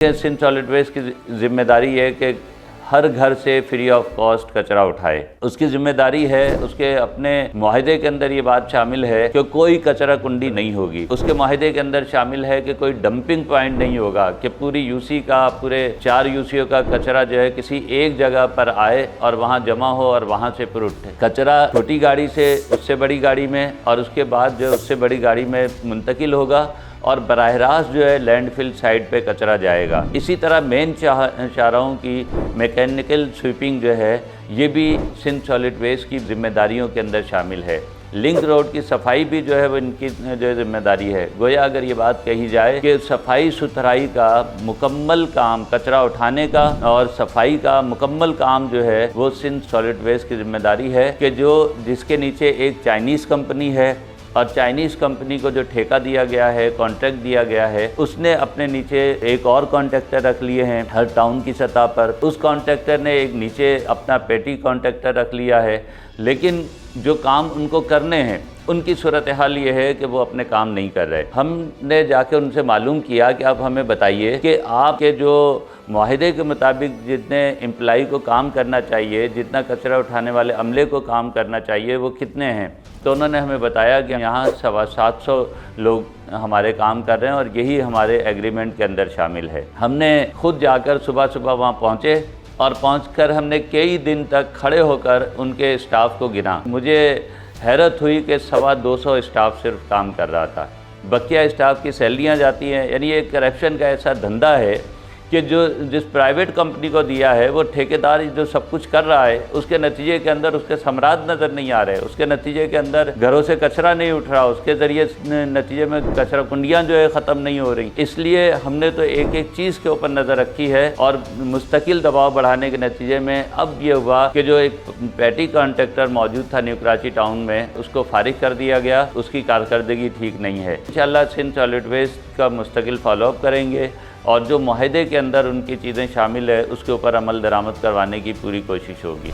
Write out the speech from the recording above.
Sindh solid waste की जिम्मेदारी है कि हर घर से फ्री ऑफ कॉस्ट कचरा उठाए। उसकी जिम्मेदारी है, उसके अपने मुआहदे के अंदर ये बात शामिल है कि कोई कचरा कुंडी नहीं होगी। उसके मुआहदे के अंदर शामिल है कि कोई डंपिंग पॉइंट नहीं होगा कि पूरी यूसी का, पूरे 4 यूसीओ का कचरा जो है किसी एक जगह पर आए और वहाँ जमा हो और वहाँ से फिर उठे। कचरा छोटी गाड़ी से उससे बड़ी गाड़ी में और उसके बाद जो उससे बड़ी गाड़ी में मुंतकिल होगा और बराह रास्त जो है लैंडफिल साइट पे कचरा जाएगा। इसी तरह मेन शाहराहों की मैकेनिकल स्वीपिंग जो है ये भी सिंध सॉलिड वेस्ट की जिम्मेदारियों के अंदर शामिल है। लिंक रोड की सफाई भी जो है वो इनकी जो जिम्मेदारी है। गोया अगर ये बात कही जाए कि सफाई सुथराई का मुकम्मल काम, कचरा उठाने का और सफाई का मुकम्मल काम जो है वो सिंध सॉलिड वेस्ट की जिम्मेदारी है कि जिसके नीचे एक चाइनीज़ कंपनी है और चाइनीज़ कंपनी को जो ठेका दिया गया है, कॉन्ट्रैक्ट दिया गया है, उसने अपने नीचे एक और कॉन्ट्रैक्टर रख लिए हैं हर टाउन की सतह पर। उस कॉन्ट्रैक्टर ने एक नीचे अपना पेटी कॉन्ट्रैक्टर रख लिया है, लेकिन जो काम उनको करने हैं उनकी सूरत हाल ये है कि वो अपने काम नहीं कर रहे। हमने जाके उनसे मालूम किया कि आप हमें बताइए कि आपके जो मुआहदे के मुताबिक जितने एम्प्लाई को काम करना चाहिए, जितना कचरा उठाने वाले अमले को काम करना चाहिए, वो कितने हैं। तो उन्होंने हमें बताया कि यहाँ 750 लोग हमारे काम कर रहे हैं और यही हमारे एग्रीमेंट के अंदर शामिल है। हमने खुद जाकर सुबह सुबह वहाँ पहुँचे और पहुँचकर हमने कई दिन तक खड़े होकर उनके स्टाफ को गिना। मुझे हैरत हुई कि 225 स्टाफ सिर्फ काम कर रहा था। बकिया स्टाफ की सैलरियाँ जाती हैं। यानी ये करप्शन का ऐसा धंधा है कि जिस प्राइवेट कंपनी को दिया है वो ठेकेदार जो सब कुछ कर रहा है, उसके नतीजे के अंदर उसके समरात नज़र नहीं आ रहे, उसके नतीजे के अंदर घरों से कचरा नहीं उठ रहा, उसके ज़रिए नतीजे में कचरा कुंडियाँ जो है ख़त्म नहीं हो रही। इसलिए हमने तो एक एक चीज़ के ऊपर नज़र रखी है और मुस्तकिल दबाव बढ़ाने के नतीजे में अब ये हुआ कि जो एक पेटी कॉन्ट्रैक्टर मौजूद था न्यू कराची टाउन में, उसको फारिग कर दिया गया। उसकी कारकर्दगी ठीक नहीं है। इंशाअल्लाह सिंध सॉलिड वेस्ट का मुस्तकिल फॉलोअप करेंगे और जो मुआहदे के अंदर उनकी चीज़ें शामिल है उसके ऊपर अमल दरामद करवाने की पूरी कोशिश होगी।